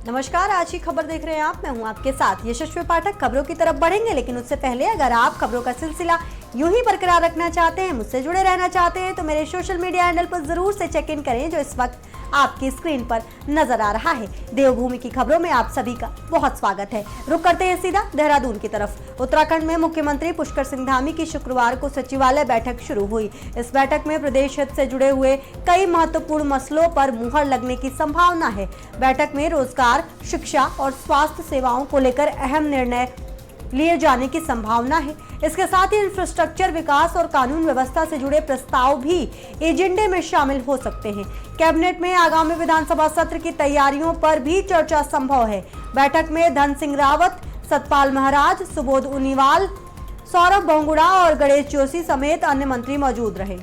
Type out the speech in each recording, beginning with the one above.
नमस्कार, आज की खबर देख रहे हैं आप। मैं हूं आपके साथ यशस्वी पाठक। खबरों की तरफ बढ़ेंगे, लेकिन उससे पहले अगर आप खबरों का सिलसिला यूं ही बरकरार रखना चाहते हैं, मुझसे जुड़े रहना चाहते हैं, तो मेरे सोशल मीडिया हैंडल पर जरूर से चेक इन करें, जो इस वक्त आपकी स्क्रीन पर नजर आ रहा है। देवभूमि की खबरों में आप सभी का बहुत स्वागत है। रुक करते हैं सीधा देहरादून की तरफ। उत्तराखंड में मुख्यमंत्री पुष्कर सिंह धामी की शुक्रवार को सचिवालय बैठक शुरू हुई। इस बैठक में प्रदेश हित से जुड़े हुए कई महत्वपूर्ण मसलों पर मुहर लगने की संभावना है। बैठक में रोजगार, शिक्षा और स्वास्थ्य सेवाओं को लेकर अहम निर्णय लिए जाने की संभावना है। इसके साथ ही इंफ्रास्ट्रक्चर विकास और कानून व्यवस्था से जुड़े प्रस्ताव भी एजेंडे में शामिल हो सकते हैं। कैबिनेट में आगामी विधानसभा सत्र की तैयारियों पर भी चर्चा संभव है। बैठक में धन सिंह रावत, सतपाल महाराज, सुबोध उनिवाल, सौरभ बोंगुड़ा और गणेश जोशी समेत अन्य मंत्री मौजूद रहे।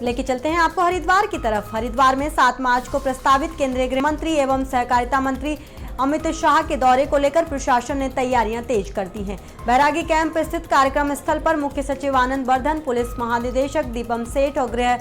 लेके चलते हैं आपको हरिद्वार की तरफ। हरिद्वार में 7 मार्च को प्रस्तावित केंद्रीय गृह मंत्री एवं सहकारिता मंत्री अमित शाह के दौरे को लेकर प्रशासन ने तैयारियां तेज कर दी हैं। बैरागी कैंप स्थित कार्यक्रम स्थल पर मुख्य सचिव आनंद वर्धन, पुलिस महानिदेशक दीपम सेठ और गृह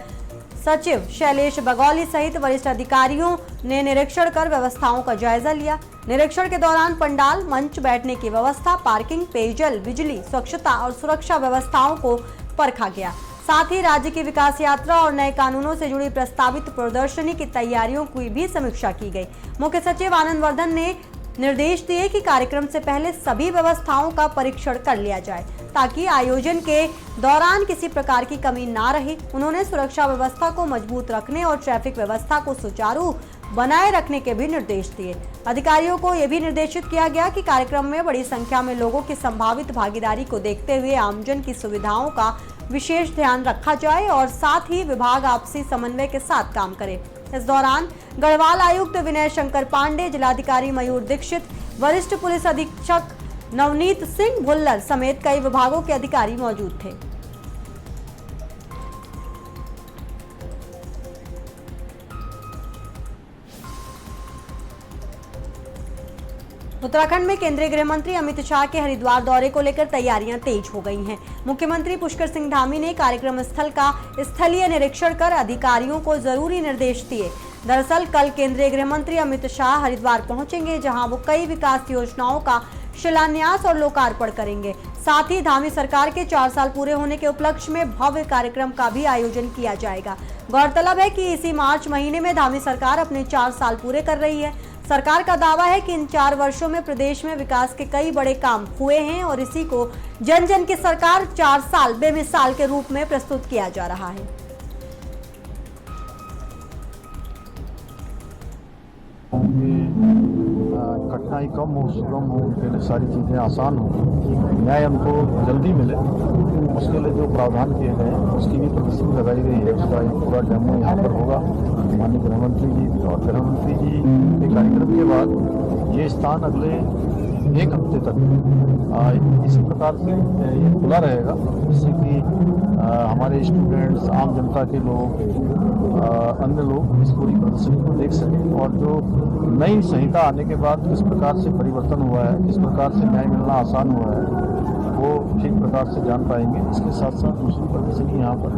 सचिव शैलेश बगौली सहित वरिष्ठ अधिकारियों ने निरीक्षण कर व्यवस्थाओं का जायजा लिया। निरीक्षण के दौरान पंडाल, मंच, बैठने की व्यवस्था, पार्किंग, पेयजल, बिजली, स्वच्छता और सुरक्षा व्यवस्थाओं को परखा गया। साथ ही राज्य की विकास यात्रा और नए कानूनों से जुड़ी प्रस्तावित प्रदर्शनी की तैयारियों की भी समीक्षा की गई। मुख्य सचिव आनंद वर्धन ने निर्देश दिए कि कार्यक्रम से पहले सभी व्यवस्थाओं का परीक्षण कर लिया जाए, ताकि आयोजन के दौरान किसी प्रकार की कमी ना रहे। उन्होंने सुरक्षा व्यवस्था को मजबूत रखने और ट्रैफिक व्यवस्था को सुचारू बनाए रखने के भी निर्देश दिए। अधिकारियों को यह भी निर्देशित किया गया कि कार्यक्रम में बड़ी संख्या में लोगों की संभावित भागीदारी को देखते हुए आमजन की सुविधाओं का विशेष ध्यान रखा जाए और साथ ही विभाग आपसी समन्वय के साथ काम करे। इस दौरान गढ़वाल आयुक्त विनय शंकर पांडे, जिलाधिकारी मयूर दीक्षित, वरिष्ठ पुलिस अधीक्षक नवनीत सिंह भुल्लर समेत कई विभागों के अधिकारी मौजूद थे। उत्तराखंड में केंद्रीय गृह मंत्री अमित शाह के हरिद्वार दौरे को लेकर तैयारियां तेज हो गई हैं। मुख्यमंत्री पुष्कर सिंह धामी ने कार्यक्रम स्थल का स्थलीय निरीक्षण कर अधिकारियों को जरूरी निर्देश दिए। दरअसल कल केंद्रीय गृह मंत्री अमित शाह हरिद्वार पहुंचेंगे, जहां वो कई विकास योजनाओं का शिलान्यास और लोकार्पण करेंगे। साथ ही धामी सरकार के 4 साल पूरे होने के उपलक्ष्य में भव्य कार्यक्रम का भी आयोजन किया जाएगा। गौरतलब है कि इसी मार्च महीने में धामी सरकार अपने 4 साल पूरे कर रही है। सरकार का दावा है कि इन 4 वर्षों में प्रदेश में विकास के कई बड़े काम हुए हैं और इसी को जन जन की सरकार 4 साल बेमिसाल के रूप में प्रस्तुत किया जा रहा है। कठिनाई कम हो, सुगम हो, उनके लिए सारी चीज़ें आसान हो, न्याय उनको जल्दी मिले, उसके लिए जो प्रावधान किए गए हैं उसकी भी प्रदर्शनी लगाई गई है। उसका एक पूरा डेमो यहाँ पर होगा। माननीय गृहमंत्री जी और गृहमंत्री जी के कार्यक्रम के बाद ये स्थान अगले 1 हफ्ते तक इसी प्रकार से ये खुला रहेगा, जिससे कि हमारे स्टूडेंट्स, आम जनता के लोग, अन्य लोग इस पूरी प्रदर्शनी को देख सकें और जो नई संहिता आने के बाद किस प्रकार से परिवर्तन हुआ है, किस प्रकार से न्याय मिलना आसान हुआ है, वो ठीक प्रकार से जान पाएंगे। इसके साथ साथ दूसरी प्रदर्शनी यहाँ पर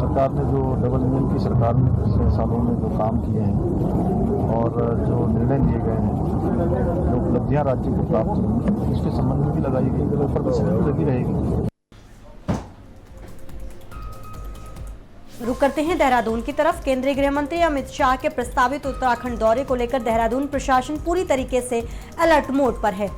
सरकार ने जो डबल इंजन की सरकार ने पिछले सालों में जो काम किए हैं और जो निर्णय लिए गए हैं, जो उपलब्धियाँ राज्य को प्राप्त हुई, उसके संबंध में भी लगाई गई, तो प्रदर्शनी भी लगी रहेगी। रुक करते हैं देहरादून की तरफ। केंद्रीय गृह मंत्री अमित शाह के प्रस्तावित उत्तराखंड दौरे को लेकर देहरादून प्रशासन पूरी तरीके से अलर्ट मोड पर है।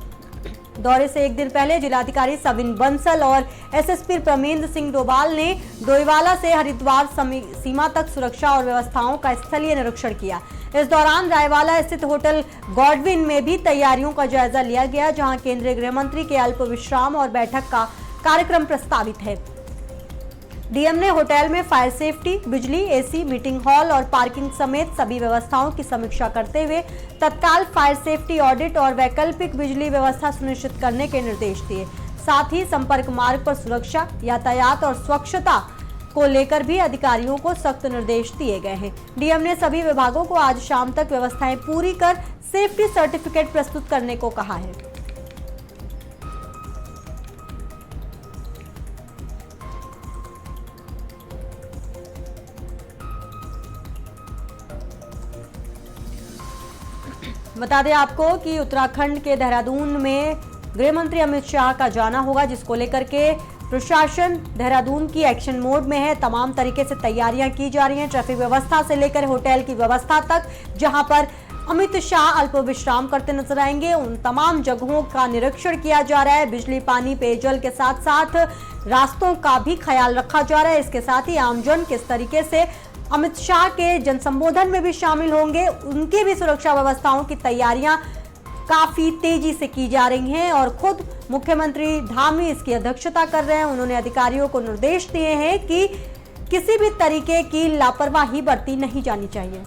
दौरे से एक दिन पहले जिलाधिकारी सविन बंसल और एसएसपी प्रमेंद्र सिंह डोभाल ने डोईवाला से हरिद्वार सीमा तक सुरक्षा और व्यवस्थाओं का स्थलीय निरीक्षण किया। इस दौरान रायवाला स्थित होटल गॉडविन में भी तैयारियों का जायजा लिया गया, जहां केंद्रीय गृह मंत्री के अल्प विश्राम और बैठक का कार्यक्रम प्रस्तावित है। डीएम ने होटल में फायर सेफ्टी, बिजली, एसी, मीटिंग हॉल और पार्किंग समेत सभी व्यवस्थाओं की समीक्षा करते हुए तत्काल फायर सेफ्टी ऑडिट और वैकल्पिक बिजली व्यवस्था सुनिश्चित करने के निर्देश दिए। साथ ही संपर्क मार्ग पर सुरक्षा, यातायात और स्वच्छता को लेकर भी अधिकारियों को सख्त निर्देश दिए गए हैं। डीएम ने सभी विभागों को आज शाम तक व्यवस्थाएं पूरी कर सेफ्टी सर्टिफिकेट प्रस्तुत करने को कहा है। बता दें आपको कि उत्तराखंड के देहरादून में गृह मंत्री अमित शाह का जाना होगा, जिसको लेकर के प्रशासन देहरादून की एक्शन मोड में है। तमाम तरीके से तैयारियां की जा रही हैं, ट्रैफिक व्यवस्था से लेकर होटल की व्यवस्था तक। जहां पर अमित शाह अल्प विश्राम करते नजर आएंगे, उन तमाम जगहों का निरीक्षण किया जा रहा है। बिजली, पानी, पेयजल के साथ साथ रास्तों का भी ख्याल रखा जा रहा है। इसके साथ ही आमजन किस तरीके से अमित शाह के जनसंबोधन में भी शामिल होंगे, उनकी भी सुरक्षा व्यवस्थाओं की तैयारियां काफी तेजी से की जा रही हैं और खुद मुख्यमंत्री धामी इसकी अध्यक्षता कर रहे हैं। उन्होंने अधिकारियों को निर्देश दिए हैं कि किसी भी तरीके की लापरवाही बरती नहीं जानी चाहिए।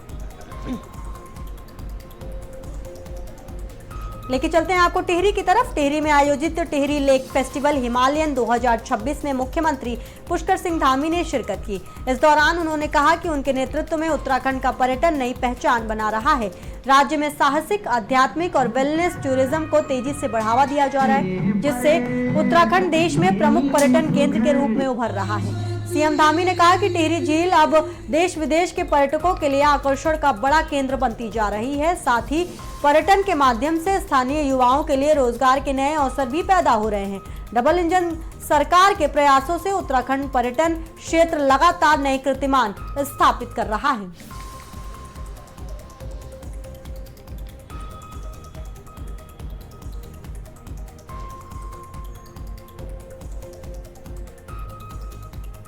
लेके चलते हैं आपको टिहरी की तरफ। टिहरी में आयोजित टिहरी लेक फेस्टिवल हिमालयन 2026 में मुख्यमंत्री पुष्कर सिंह धामी ने शिरकत की। इस दौरान उन्होंने कहा कि उनके नेतृत्व में उत्तराखंड का पर्यटन नई पहचान बना रहा है। राज्य में साहसिक, आध्यात्मिक और वेलनेस टूरिज्म को तेजी से बढ़ावा दिया जा रहा है, जिससे उत्तराखंड देश में प्रमुख पर्यटन केंद्र के रूप में उभर रहा है। सीएम धामी ने कहा कि टिहरी झील अब देश विदेश के पर्यटकों के लिए आकर्षण का बड़ा केंद्र बनती जा रही है। साथ ही पर्यटन के माध्यम से स्थानीय युवाओं के लिए रोजगार के नए अवसर भी पैदा हो रहे हैं। डबल इंजन सरकार के प्रयासों से उत्तराखंड पर्यटन क्षेत्र लगातार नए कीर्तिमान स्थापित कर रहा है।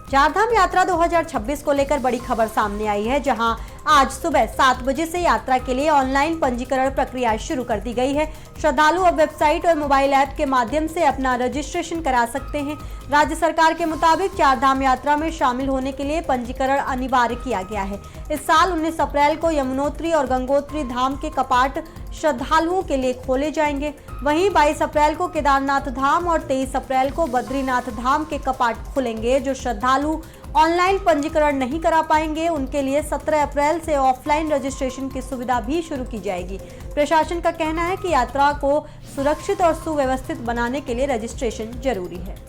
चारधाम यात्रा 2026 को लेकर बड़ी खबर सामने आई है, जहां आज सुबह 7 बजे से यात्रा के लिए ऑनलाइन पंजीकरण प्रक्रिया शुरू कर दी गई है। श्रद्धालु अब वेबसाइट और मोबाइल ऐप के माध्यम से अपना रजिस्ट्रेशन करा सकते हैं। राज्य सरकार के मुताबिक चारधाम यात्रा में शामिल होने के लिए पंजीकरण अनिवार्य किया गया है। इस साल 19 अप्रैल को यमुनोत्री और गंगोत्री धाम के कपाट श्रद्धालुओं के लिए खोले जाएंगे। वहीं 22 अप्रैल को केदारनाथ धाम और 23 अप्रैल को बद्रीनाथ धाम के कपाट खुलेंगे। जो श्रद्धालु ऑनलाइन पंजीकरण नहीं करा पाएंगे, उनके लिए 17 अप्रैल से ऑफलाइन रजिस्ट्रेशन की सुविधा भी शुरू की जाएगी। प्रशासन का कहना है कि यात्रा को सुरक्षित और सुव्यवस्थित बनाने के लिए रजिस्ट्रेशन जरूरी है।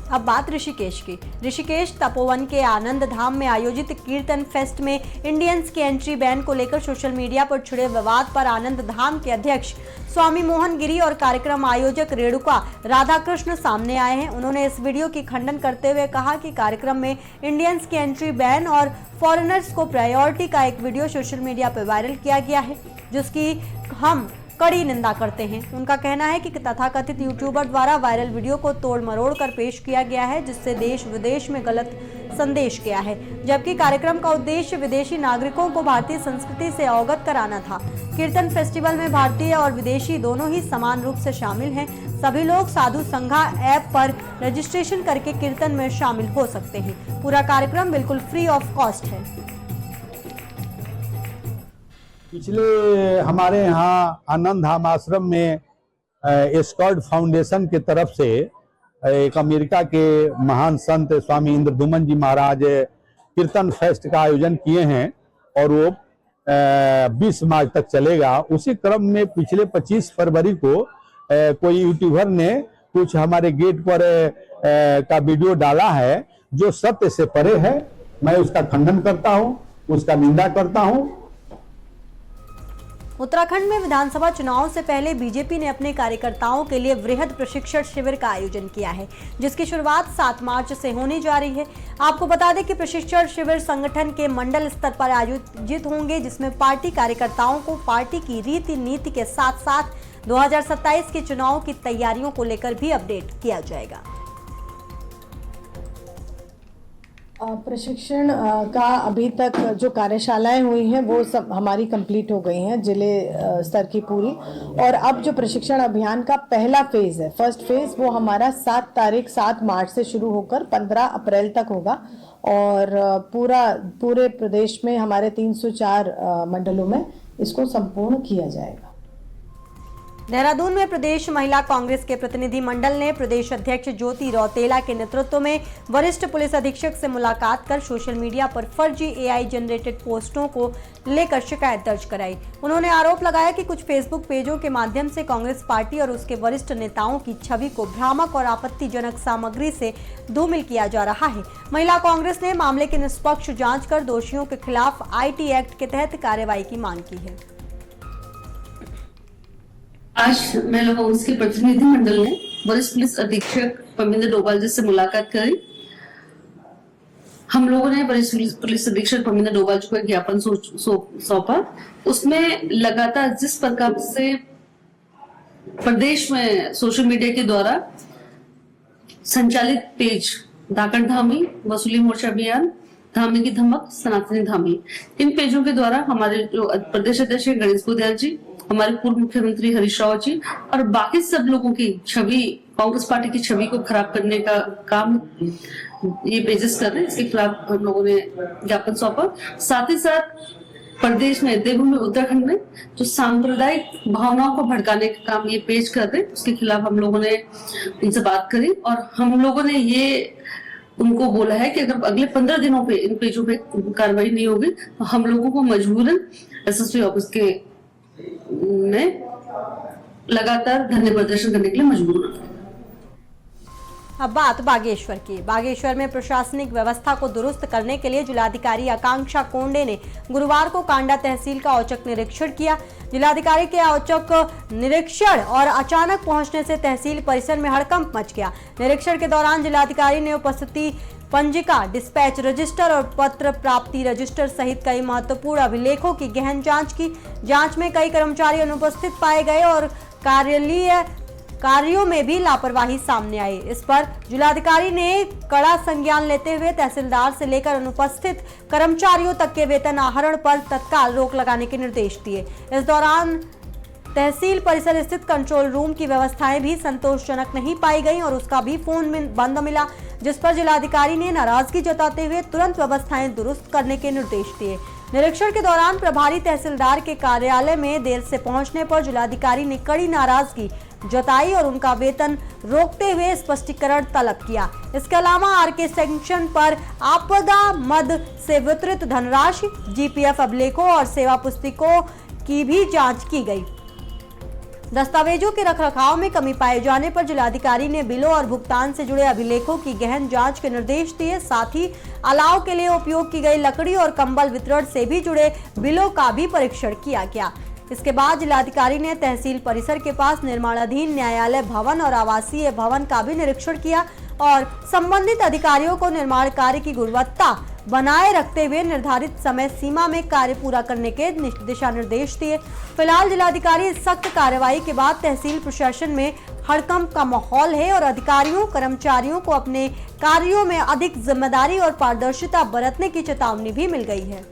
अब बात ऋषिकेश की। ऋषिकेश तपोवन के आनंद धाम में आयोजित कीर्तन फेस्ट में इंडियंस के एंट्री बैन को लेकर सोशल मीडिया पर छिड़े विवाद पर आनंद धाम के अध्यक्ष स्वामी मोहन गिरी और कार्यक्रम आयोजक रेणुका राधाकृष्ण सामने आए हैं। उन्होंने इस वीडियो की खंडन करते हुए कहा कि कार्यक्रम में इंडियंस की एंट्री बैन और फॉरेनर्स को प्रायोरिटी का एक वीडियो सोशल मीडिया पर वायरल किया गया है, जिसकी हम कड़ी निंदा करते हैं। उनका कहना है कि तथाकथित यूट्यूबर द्वारा वायरल वीडियो को तोड़ मरोड़ कर पेश किया गया है, जिससे देश विदेश में गलत संदेश गया है, जबकि कार्यक्रम का उद्देश्य विदेशी नागरिकों को भारतीय संस्कृति से अवगत कराना था। कीर्तन फेस्टिवल में भारतीय और विदेशी दोनों ही समान रूप से शामिल हैं। सभी लोग साधु संघा ऐप पर रजिस्ट्रेशन करके कीर्तन में शामिल हो सकते हैं। पूरा कार्यक्रम बिल्कुल फ्री ऑफ कॉस्ट है। पिछले हमारे यहाँ आनंद धाम आश्रम में एस्कॉर्ट फाउंडेशन के तरफ से एक अमेरिका के महान संत स्वामी इंद्रदुमन जी महाराज कीर्तन फेस्ट का आयोजन किए हैं और वो 20 मार्च तक चलेगा। उसी क्रम में पिछले 25 फरवरी को कोई यूट्यूबर ने कुछ हमारे गेट पर का वीडियो डाला है जो सत्य से परे है। मैं उसका खंडन करता हूँ, उसका निंदा करता हूँ। उत्तराखंड में विधानसभा चुनाव से पहले बीजेपी ने अपने कार्यकर्ताओं के लिए वृहद प्रशिक्षण शिविर का आयोजन किया है, जिसकी शुरुआत 7 मार्च से होने जा रही है। आपको बता दें कि प्रशिक्षण शिविर संगठन के मंडल स्तर पर आयोजित होंगे, जिसमें पार्टी कार्यकर्ताओं को पार्टी की रीति नीति के साथ साथ 2027 के चुनाव की तैयारियों को लेकर भी अपडेट किया जाएगा। प्रशिक्षण का अभी तक जो कार्यशालाएं हुई हैं वो सब हमारी कंप्लीट हो गई हैं, जिले स्तर की पूरी। और अब जो प्रशिक्षण अभियान का पहला फेज है, फर्स्ट फेज, वो हमारा 7 मार्च से शुरू होकर 15 अप्रैल तक होगा और पूरे प्रदेश में हमारे 304 मंडलों में इसको संपूर्ण किया जाएगा। देहरादून में प्रदेश महिला कांग्रेस के प्रतिनिधि मंडल ने प्रदेश अध्यक्ष ज्योति रौतेला के नेतृत्व में वरिष्ठ पुलिस अधीक्षक से मुलाकात कर सोशल मीडिया पर फर्जी एआई जनरेटेड पोस्टों को लेकर शिकायत दर्ज कराई। उन्होंने आरोप लगाया कि कुछ फेसबुक पेजों के माध्यम से कांग्रेस पार्टी और उसके वरिष्ठ नेताओं की छवि को भ्रामक और आपत्तिजनक सामग्री से धूमिल किया जा रहा है। महिला कांग्रेस ने मामले की निष्पक्ष जाँच कर दोषियों के खिलाफ IT एक्ट के तहत कार्रवाई की मांग की है। आज महिला कांग्रेस के प्रतिनिधि मंडल ने वरिष्ठ पुलिस अधीक्षक परमिंदर डोभाल जी से मुलाकात करी। हम लोगों ने वरिष्ठ पुलिस अधीक्षक परमिंदर डोभाल जी को एक ज्ञापन सौंपा। उसमें लगातार जिस प्रकार से प्रदेश में सोशल मीडिया के द्वारा संचालित पेज धाकड़ धामी, वसूली मोर्चा अभियान, धामी की धमक, सनातनी धामी, इन पेजों के द्वारा हमारे जो प्रदेश अध्यक्ष गणेश गोदयाल जी, हमारे पूर्व मुख्यमंत्री हरीश रावत जी और बाकी सब लोगों की छवि, कांग्रेस पार्टी की छवि को खराब करने का काम ये पेजेस कर रहे हैं। इसके खिलाफ हम लोगों ने ज्ञापन सौंपा। साथ ही साथ प्रदेश में, देवभूमि उत्तराखंड में जो सांप्रदायिक भावनाओं को भड़काने का काम ये पेज कर रहे हैं, उसके खिलाफ हम लोगों ने इनसे बात करी और हम लोगों ने ये उनको बोला है कि अगर अगले 15 दिनों पे इन पेजों पे कार्रवाई नहीं होगी तो हम लोगों को मजबूरन SSP ऑफिस के में लगातार धरने प्रदर्शन करने के लिए मजबूर होना। अब बात बागेश्वर की। बागेश्वर में प्रशासनिक व्यवस्था को दुरुस्त करने के लिए जिलाधिकारी आकांक्षा कोंडे ने गुरुवार को कांडा तहसील का औचक निरीक्षण किया। जिलाधिकारी के औचक निरीक्षण और अचानक पहुंचने से तहसील परिसर में हड़कंप मच गया। निरीक्षण के दौरान जिलाधिकारी ने उपस्थिति पंजिका, डिस्पैच रजिस्टर और पत्र प्राप्ति रजिस्टर सहित कई महत्वपूर्ण अभिलेखों की गहन जांच की। जांच में कई कर्मचारी अनुपस्थित पाए गए और कार्यालयीय कार्यों में भी लापरवाही सामने आई। इस पर जिलाधिकारी ने कड़ा संज्ञान लेते हुए तहसीलदार से लेकर अनुपस्थित कर्मचारियों तक के वेतन आहरण पर तत्काल रोक लगाने के निर्देश दिए। इस दौरान तहसील परिसर स्थित कंट्रोल रूम की व्यवस्थाएं भी संतोषजनक नहीं पाई गई और उसका भी फोन में बंद मिला, जिस पर जिलाधिकारी ने नाराजगी जताते हुए तुरंत व्यवस्थाएं दुरुस्त करने के निर्देश दिए। निरीक्षण के दौरान प्रभारी तहसीलदार के कार्यालय में देर से पहुंचने पर जिलाधिकारी ने कड़ी नाराजगी जताई और उनका वेतन रोकते हुए स्पष्टीकरण तलब किया। इसके अलावा RK सेक्शन पर आपदा मद से वितरित धनराशि, GPF अभिलेखों और सेवा पुस्तिकों की भी जांच की गई। दस्तावेजों के रखरखाव में कमी पाए जाने पर जिलाधिकारी ने बिलों और भुगतान से जुड़े अभिलेखों की गहन जांच के निर्देश दिए। साथ ही अलाव के लिए उपयोग की गई लकड़ी और कंबल वितरण से भी जुड़े बिलों का भी परीक्षण किया गया। इसके बाद जिलाधिकारी ने तहसील परिसर के पास निर्माणाधीन न्यायालय भवन और आवासीय भवन का भी निरीक्षण किया और संबंधित अधिकारियों को निर्माण कार्य की गुणवत्ता बनाए रखते हुए निर्धारित समय सीमा में कार्य पूरा करने के दिशा निर्देश दिए। फिलहाल जिलाधिकारी सख्त कार्रवाई के बाद तहसील प्रशासन में हड़कंप का माहौल है और अधिकारियों कर्मचारियों को अपने कार्यों में अधिक जिम्मेदारी और पारदर्शिता बरतने की चेतावनी भी मिल गई है।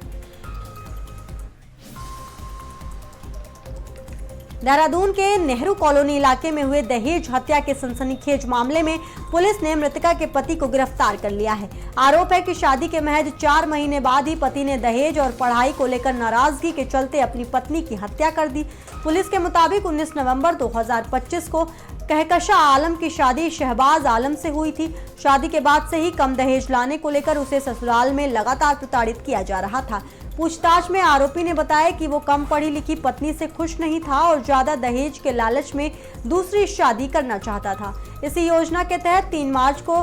देहरादून के नेहरू कॉलोनी इलाके में हुए दहेज हत्या के सनसनीखेज मामले में पुलिस ने मृतका के पति को गिरफ्तार कर लिया है। आरोप है कि शादी के महज 4 महीने बाद ही पति ने दहेज और पढ़ाई को लेकर नाराजगी के चलते अपनी पत्नी की हत्या कर दी। पुलिस के मुताबिक 19 नवंबर 2025 को कहकशा आलम की शादी शहबाज आलम से हुई थी। शादी के बाद से ही कम दहेज लाने को लेकर उसे ससुराल में लगातार प्रताड़ित किया जा रहा था। पूछताछ में आरोपी ने बताया कि वो कम पढ़ी लिखी पत्नी से खुश नहीं था और ज्यादा दहेज के लालच में दूसरी शादी करना चाहता था। इसी योजना के तहत 3 मार्च को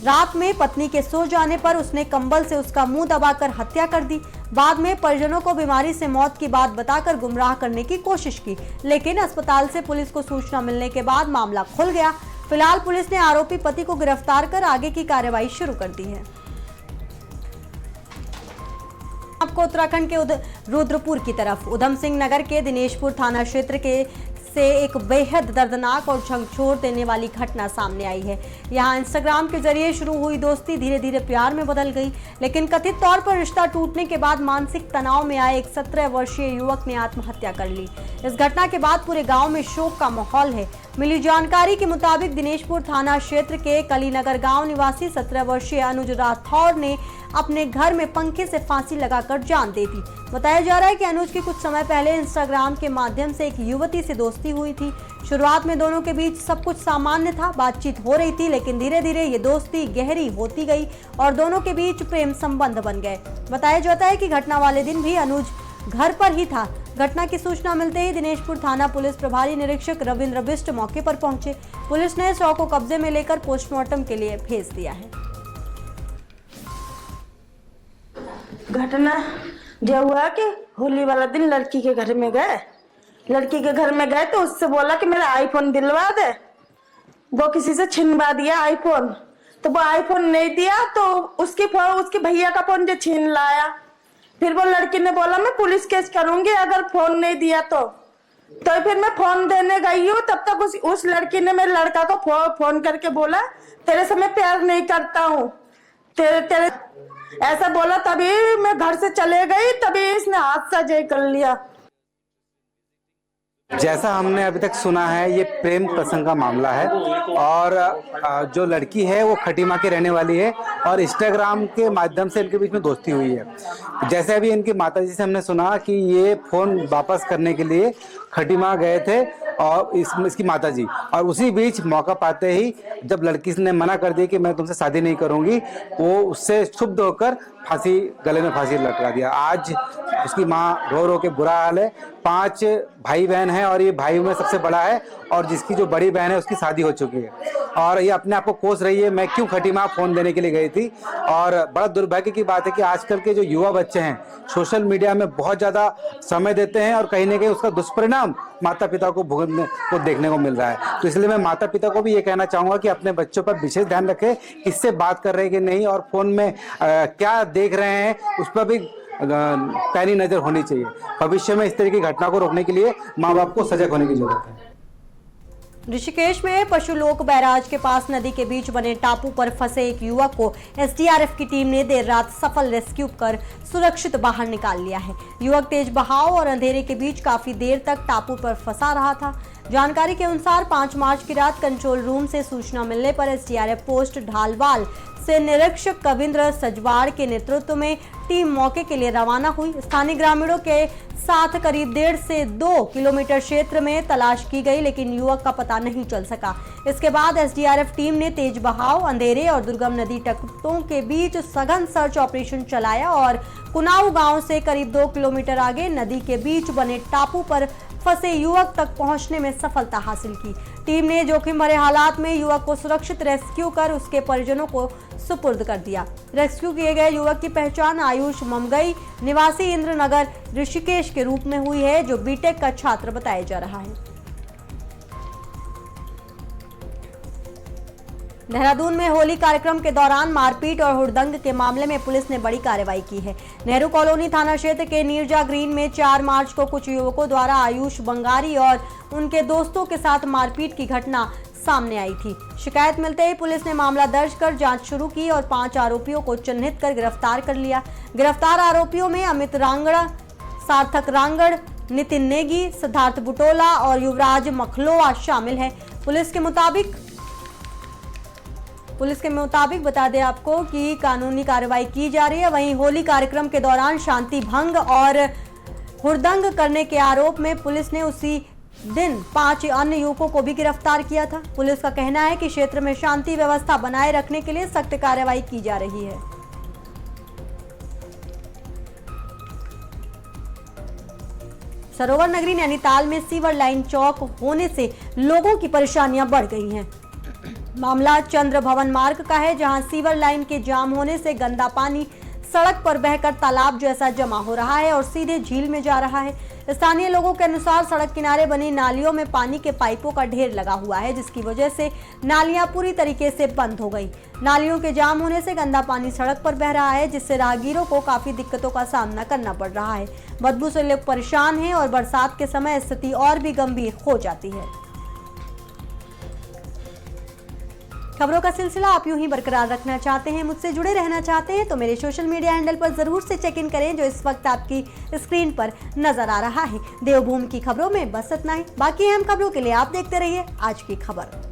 रात में पत्नी के सो जाने पर उसने कंबल से उसका मुंह दबाकर हत्या कर दी। बाद में परिजनों को बीमारी से मौत की बात बताकर गुमराह करने की कोशिश की, लेकिन अस्पताल से पुलिस को सूचना मिलने के बाद मामला खुल गया। फिलहाल पुलिस ने आरोपी पति को गिरफ्तार कर आगे की कार्रवाई शुरू कर दी है। आपको उत्तराखंड के रुद्रपुर की तरफ उधम सिंह नगर के दिनेशपुर थाना क्षेत्र के से एक बेहद दर्दनाक और झकझोर देने वाली घटना सामने आई है। यहाँ इंस्टाग्राम के जरिए शुरू हुई दोस्ती धीरे धीरे प्यार में बदल गई, लेकिन कथित तौर पर रिश्ता टूटने के बाद मानसिक तनाव में आए एक 17 वर्षीय युवक ने आत्महत्या कर ली। इस घटना के बाद पूरे गांव में शोक का माहौल है। मिली जानकारी के मुताबिक दिनेशपुर थाना क्षेत्र के कलीनगर गांव निवासी 17 वर्षीय अनुज राठौर ने अपने घर में पंखे से फांसी लगाकर जान दे दी। बताया जा रहा है कि अनुज की कुछ समय पहले इंस्टाग्राम के माध्यम से एक युवती से दोस्ती हुई थी। शुरुआत में दोनों के बीच सब कुछ सामान्य था, बातचीत हो रही थी, लेकिन धीरे धीरे ये दोस्ती गहरी होती गई और दोनों के बीच प्रेम संबंध बन गए। बताया जाता है कि घटना वाले दिन भी अनुज घर पर ही था। घटना की सूचना मिलते ही दिनेशपुर थाना पुलिस प्रभारी निरीक्षक रविंद्र बिष्ट मौके पर पहुंचे। पुलिस ने शव को कब्जे में लेकर पोस्टमार्टम के लिए भेज दिया है। घटना जो हुआ कि होली वाला दिन लड़की के घर में गए। लड़की के घर में गए तो उससे बोला कि मेरा आईफोन दिलवा दे। वो किसी से छिनवा दिया आईफोन, तो वो आईफोन नहीं दिया तो उसके भैया का फोन जो छीन लाया। फिर वो लड़की ने बोला मैं पुलिस केस करूंगी अगर फोन नहीं दिया तो फिर मैं फोन देने गई हूँ। तब तक उस लड़की ने मेरे लड़का को फोन करके बोला तेरे से मैं प्यार नहीं करता हूँ, तेरे ऐसा बोला। तभी मैं घर से चले गई, तभी इसने हादसा जय कर लिया। जैसा हमने अभी तक सुना है ये प्रेम प्रसंग का मामला है और जो लड़की है वो खटीमा की रहने वाली है और इंस्टाग्राम के माध्यम से इनके बीच में दोस्ती हुई है। जैसे अभी इनकी माताजी से हमने सुना कि ये फोन वापस करने के लिए खटीमा गए थे और इसकी माताजी, और उसी बीच मौका पाते ही जब लड़की ने मना कर दिया कि मैं तुमसे शादी नहीं करूंगी, वो उससे क्षुब्ध होकर गले में फांसी लटका दिया। आज उसकी माँ रो रो के बुरा हाल है। 5 भाई बहन हैं और ये भाई में सबसे बड़ा है और जिसकी जो बड़ी बहन है उसकी शादी हो चुकी है और ये अपने आप को कोस रही है मैं क्यों खटीमा फोन देने के लिए गई थी। और बड़ा दुर्भाग्य की बात है कि आजकल के जो युवा बच्चे हैं सोशल मीडिया में बहुत ज़्यादा समय देते हैं और कहीं ना कहीं उसका दुष्परिणाम माता पिता को भुगतने को देखने को मिल रहा है। तो इसलिए मैं माता पिता को भी ये कहना चाहूँगा कि अपने बच्चों पर विशेष ध्यान रखें, किससे बात कर रहे हैं कि नहीं और फ़ोन में क्या देख रहे हैं उस पर भी पैनी नज़र होनी चाहिए। भविष्य में इस तरह की घटना को रोकने के लिए माँ बाप को सजग होने की जरूरत है। ऋषिकेश में पशुलोक बैराज के पास नदी के बीच बने टापू पर फंसे एक युवक को एसडीआरएफ की टीम ने देर रात सफल रेस्क्यू कर सुरक्षित बाहर निकाल लिया है। युवक तेज बहाव और अंधेरे के बीच काफी देर तक टापू पर फंसा रहा था। जानकारी के अनुसार 5 मार्च की रात कंट्रोल रूम से सूचना मिलने पर एसडीआरएफ पोस्ट ढालवाल से निरीक्षक कविंद्र सजवाड़ के नेतृत्व में टीम मौके के लिए रवाना हुई। स्थानीय ग्रामीणों के साथ करीब 1.5 से 2 किलोमीटर क्षेत्र में तलाश की गई, लेकिन युवक का पता नहीं चल सका। इसके बाद एसडीआरएफ टीम ने तेज बहाव, अंधेरे और दुर्गम नदी तटों के बीच सघन सर्च ऑपरेशन चलाया और कुनाऊ गांव से करीब 2 किलोमीटर आगे नदी के बीच बने टापू पर फंसे युवक तक पहुंचने में सफलता हासिल की। टीम ने जोखिम भरे हालात में युवक को सुरक्षित रेस्क्यू कर उसके परिजनों को सुपुर्द कर दिया। रेस्क्यू किए गए युवक की पहचान आयुष ममगई निवासी इंद्रनगर ऋषिकेश के रूप में हुई है, जो बीटेक का छात्र बताया जा रहा है। देहरादून में होली कार्यक्रम के दौरान मारपीट और हुड़दंग के मामले में पुलिस ने बड़ी कार्रवाई की है। नेहरू कॉलोनी थाना क्षेत्र के नीरजा ग्रीन में 4 मार्च को कुछ युवकों द्वारा आयुष बंगारी और उनके दोस्तों के साथ मारपीट की घटना सामने आई थी। शिकायत मिलते ही पुलिस ने मामला दर्ज कर जांच शुरू की और 5 आरोपियों को चिन्हित कर गिरफ्तार कर लिया। गिरफ्तार आरोपियों में अमित रांगड़, सार्थक रांगड़, नितिन नेगी, सिद्धार्थ बुटोला और युवराज मखलोआ शामिल है। पुलिस के मुताबिक बता दें आपको कि कानूनी कार्रवाई की जा रही है। वहीं होली कार्यक्रम के दौरान शांति भंग और हुड़दंग करने के आरोप में पुलिस ने उसी दिन 5 अन्य युवकों को भी गिरफ्तार किया था। पुलिस का कहना है कि क्षेत्र में शांति व्यवस्था बनाए रखने के लिए सख्त कार्रवाई की जा रही है। सरोवर नगरी नैनीताल में सीवर लाइन चौक होने से लोगों की परेशानियां बढ़ गई हैं। मामला चंद्र भवन मार्ग का है, जहां सीवर लाइन के जाम होने से गंदा पानी सड़क पर बहकर तालाब जैसा जमा हो रहा है और सीधे झील में जा रहा है। स्थानीय लोगों के अनुसार सड़क किनारे बनी नालियों में पानी के पाइपों का ढेर लगा हुआ है, जिसकी वजह से नालियां पूरी तरीके से बंद हो गई। नालियों के जाम होने से गंदा पानी सड़क पर बह रहा है, जिससे राहगीरों को काफी दिक्कतों का सामना करना पड़ रहा है। बदबू से लोग परेशान हैं और बरसात के समय स्थिति और भी गंभीर हो जाती है। खबरों का सिलसिला आप यूं ही बरकरार रखना चाहते हैं, मुझसे जुड़े रहना चाहते हैं, तो मेरे सोशल मीडिया हैंडल पर जरूर से चेक इन करें, जो इस वक्त आपकी स्क्रीन पर नजर आ रहा है। देवभूमि की खबरों में बस इतना ही। बाकी अहम खबरों के लिए आप देखते रहिए आज की खबर।